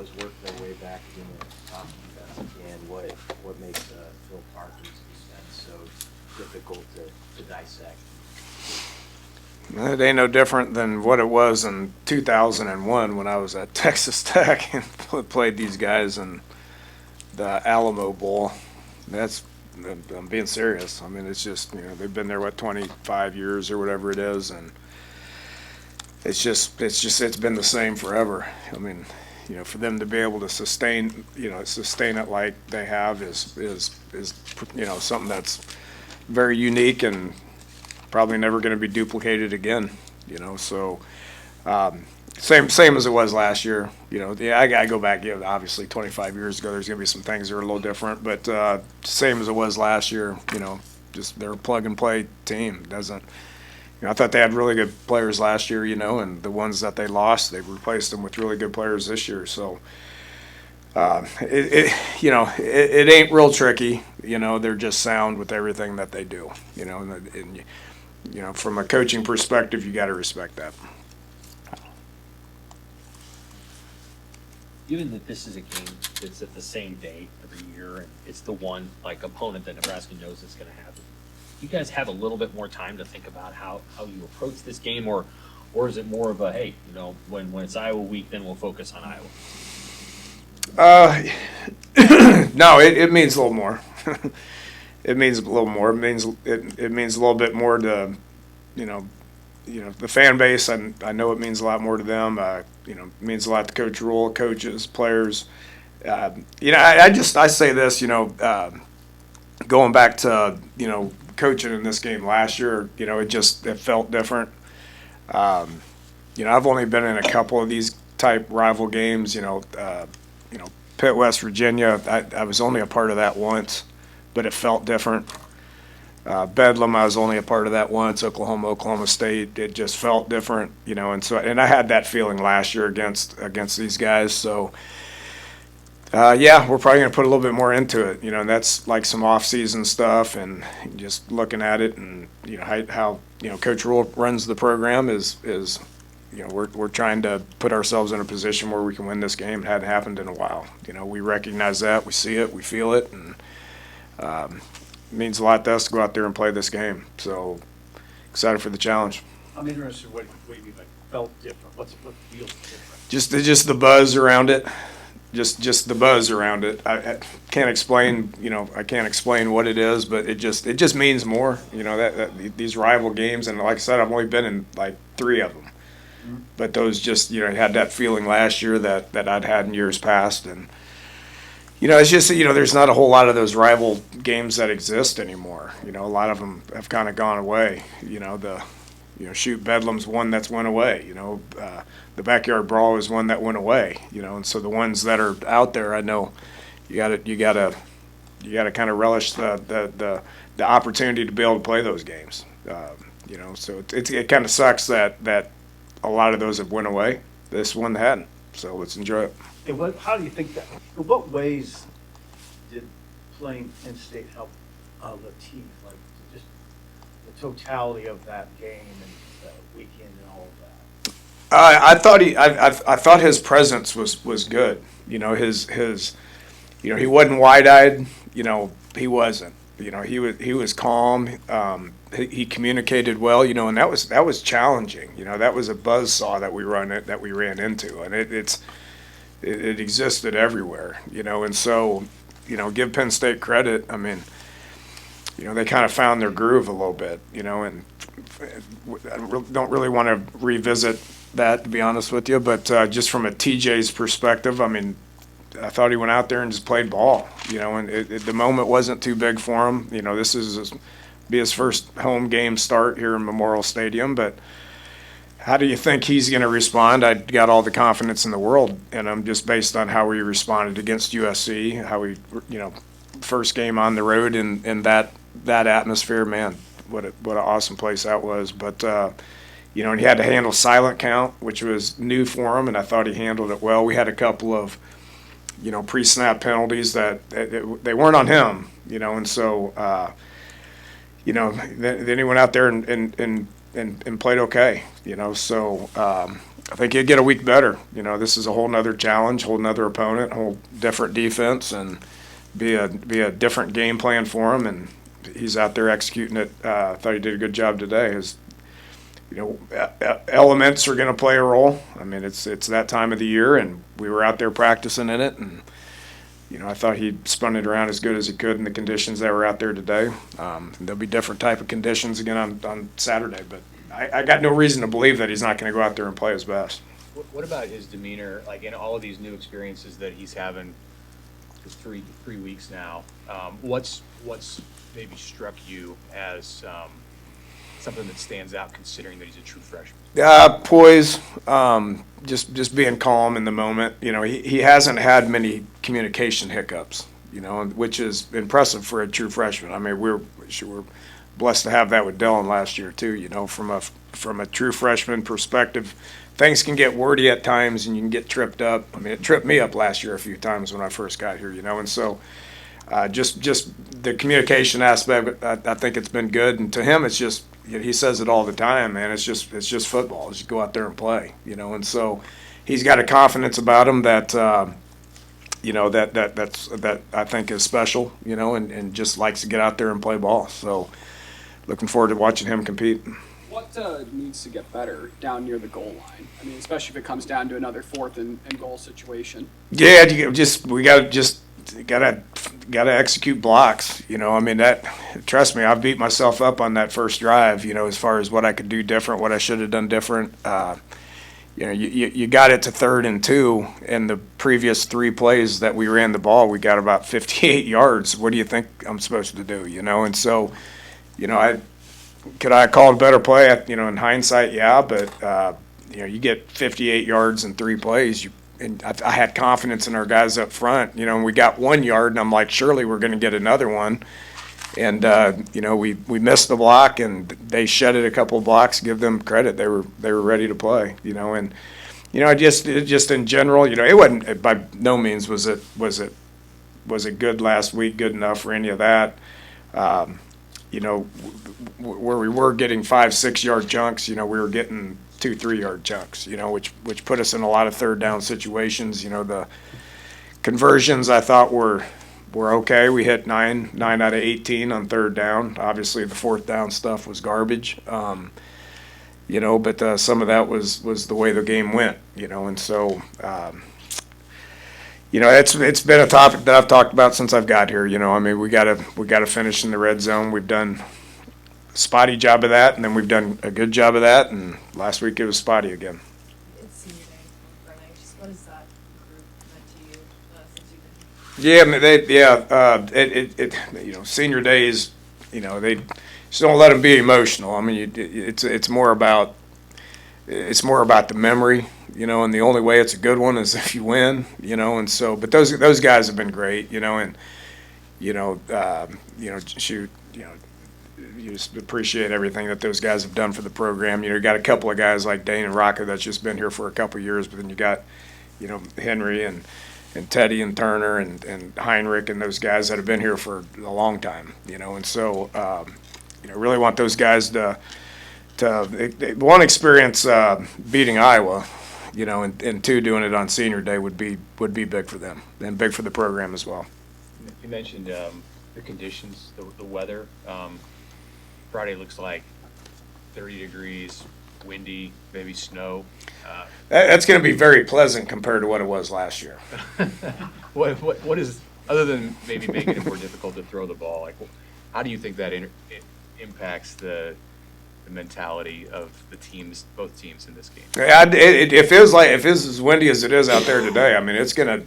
was working their way back into the top defense again, what makes Phil Parkin's defense so difficult to dissect? It ain't no different than what it was in 2001 when I was at Texas Tech and played these guys in the Alamo Bowl. I'm being serious. I mean, it's just, they've been there, 25 years or whatever it is, and it's been the same forever. I mean, for them to be able to sustain it like they have is something that's very unique and probably never going to be duplicated again. So same as it was last year. I go back, obviously 25 years ago. There's going to be some things that are a little different, but same as it was last year. Just they're a plug and play team. Doesn't. I thought they had really good players last year, and the ones that they lost, they've replaced them with really good players this year. So, it ain't real tricky. They're just sound with everything that they do. And from a coaching perspective, you got to respect that. Given that this is a game that's at the same day every year, and it's the one opponent that Nebraska knows is going to have, you guys have a little bit more time to think about how you approach this game, or is it more of a, hey, when it's Iowa week, then we'll focus on Iowa? No, it means a little more. It means a little more. It means a little bit more to, the fan base. I know it means a lot more to them. It means a lot to Coach Rule, coaches, players. I say this, going back to, coaching in this game last year, it felt different. I've only been in a couple of these type rival games, Pitt, West Virginia. I was only a part of that once, but it felt different. Bedlam, I was only a part of that once. Oklahoma State, it just felt different, and I had that feeling last year against these guys. So, we're probably going to put a little bit more into it, and that's like some off-season stuff and just looking at it and how Coach Rule runs the program is we're trying to put ourselves in a position where we can win this game. It hadn't happened in a while. We recognize that, we see it, we feel it, and it means a lot to us to go out there and play this game. So excited for the challenge. I'm interested in what you mean by felt different. What feels different? Just the buzz around it. Just the buzz around it. I can't explain, I can't explain what it is, but it just means more. That these rival games, and like I said, I've only been in like 3 of them. Mm-hmm. But those just, had that feeling last year that I'd had in years past, and it's just, there's not a whole lot of those rival games that exist anymore. A lot of them have kind of gone away. Shoot, Bedlam's one that's went away. The Backyard Brawl is one that went away. And so the ones that are out there, I know you gotta kind of relish the opportunity to be able to play those games. So it kind of sucks that a lot of those have went away. This one hadn't. So let's enjoy it. And how do you think that? In what ways did playing Penn State help the team? Like just the totality of that game and the weekend and all of that. I thought his presence was good. His he wasn't wide-eyed. He wasn't. He was calm. He communicated well. And that was challenging. That was a buzzsaw that we ran into, and it existed everywhere. And so give Penn State credit. I mean, they kind of found their groove a little bit. And I don't really want to revisit that, to be honest with you, but just from a TJ's perspective, I mean, I thought he went out there and just played ball, and the moment wasn't too big for him. This is be his first home game start here in Memorial Stadium, but how do you think he's going to respond? I got all the confidence in the world in him just based on how he responded against USC, how he, first game on the road in that atmosphere, man, what an awesome place that was. But, and he had to handle silent count, which was new for him, and I thought he handled it well. We had a couple of, pre-snap penalties that they weren't on him, and so, then he went out there and played okay, so I think he'd get a week better. You know, this is a whole nother challenge, whole nother opponent, whole different defense, and be a different game plan for him. And he's out there executing it. I thought he did a good job today. Elements are going to play a role. I mean, it's that time of the year, and we were out there practicing in it, and I thought he spun it around as good as he could in the conditions that were out there today. There'll be different type of conditions again on Saturday, but I got no reason to believe that he's not going to go out there and play his best. What about his demeanor, like in all of these new experiences that he's having for 3 weeks now? What's maybe struck you as something that stands out, considering that he's a true freshman? Poise, just being calm in the moment. He hasn't had many communication hiccups, which is impressive for a true freshman. I mean, we're blessed to have that with Dylan last year too. From a true freshman perspective, things can get wordy at times, and you can get tripped up. I mean, it tripped me up last year a few times when I first got here, and so just the communication aspect, I think it's been good. And to him, it's just, he says it all the time, man. It's just football. Just go out there and play, and so he's got a confidence about him that that I think is special, and just likes to get out there and play ball. So looking forward to watching him compete. What needs to get better down near the goal line? I mean, especially if it comes down to another 4th and goal situation. Yeah, we gotta execute blocks. I mean, trust me, I beat myself up on that first drive. As far as what I could do different, what I should have done different. You got it to 3rd and 2, and the previous 3 plays that we ran the ball, we got about 58 yards. What do you think I'm supposed to do? And so, could I have called a better play? In hindsight, yeah, but you get 58 yards in 3 plays. And I had confidence in our guys up front. And we got 1 yard, and I'm like, surely we're going to get another one. And we missed the block, and they shedded a couple of blocks. Give them credit; they were ready to play. And just in general, it wasn't, by no means was it good last week, good enough for any of that. Where we were getting 5-6 yard chunks, we were getting 2-3 yard chunks, which put us in a lot of 3rd down situations. The conversions I thought were okay. We hit 9 out of 18 on 3rd down. Obviously, the 4th down stuff was garbage. But some of that was the way the game went. And so. It's been a topic that I've talked about since I've got here. I mean, we gotta finish in the red zone. We've done a spotty job of that, and then we've done a good job of that. And last week it was spotty again. It's senior day for Friday. Just what has that group meant to you since you've been here? Yeah, senior days. They just don't let them be emotional. I mean, it's more about the memory. And the only way it's a good one is if you win, and so, but those guys have been great, and, you just appreciate everything that those guys have done for the program. You got a couple of guys like Dane and Rocca that's just been here for a couple of years, but then you got, Henry and Teddy and Turner and Heinrich and those guys that have been here for a long time, and so, really want those guys to one, experience beating Iowa, and 2, doing it on senior day would be big for them and big for the program as well. You mentioned the conditions, the weather. Friday looks like 30 degrees, windy, maybe snow. That's going to be very pleasant compared to what it was last year. What is, other than maybe making it more difficult to throw the ball, like how do you think that impacts the mentality of both teams in this game? It feels like, if it's as windy as it is out there today, I mean, it's gonna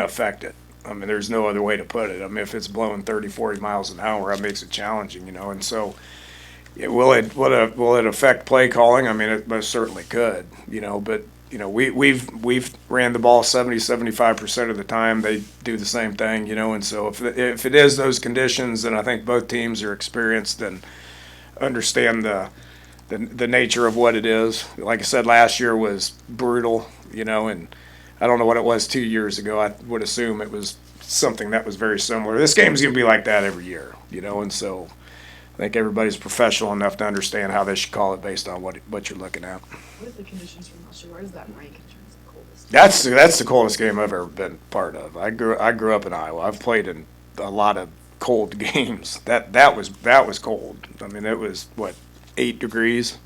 affect it. I mean, there's no other way to put it. I mean, if it's blowing 30, 40 miles an hour, that makes it challenging, and so will it affect play calling? I mean, it most certainly could, but we've ran the ball 70-75% of the time. They do the same thing, and so if it is those conditions, then I think both teams are experienced and understand the nature of what it is. Like I said, last year was brutal, and I don't know what it was 2 years ago. I would assume it was something that was very similar. This game's going to be like that every year, and so I think everybody's professional enough to understand how they should call it based on what you're looking at. What are the conditions from last year? Where does that rank in terms of coldest? That's the coldest game I've ever been part of. I grew up in Iowa. I've played in a lot of cold games. That was cold. I mean, it was what, 8 degrees.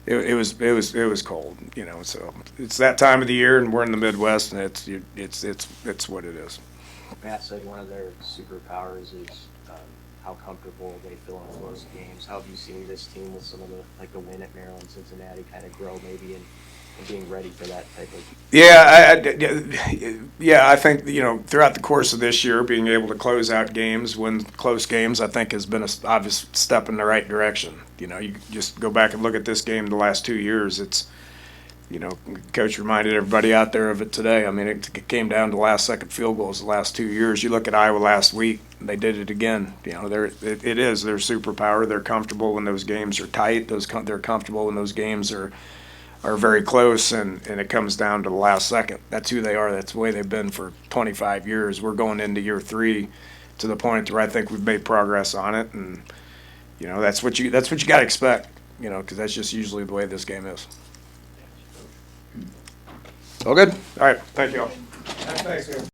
It was cold. You know, so it's that time of the year, and we're in the Midwest, and it's what it is. Matt said one of their superpowers is how comfortable they feel in close games. How have you seen this team with some of the win at Maryland, Cincinnati kind of grow maybe and being ready for that type of? Yeah, I think, you know, throughout the course of this year, being able to close out games, win close games, I think has been an obvious step in the right direction. You know, you just go back and look at this game the last 2 years. It's, you know, Coach reminded everybody out there of it today. I mean, it came down to last-second field goals the last 2 years. You look at Iowa last week, they did it again. You know, it is their superpower. They're comfortable when those games are tight. They're comfortable when those games are very close, and it comes down to the last second. That's who they are. That's the way they've been for 25 years. We're going into year 3 to the point where I think we've made progress on it, and you know that's what you got to expect. You know, because that's just usually the way this game is. All good? All right. Thank you all. Thanks,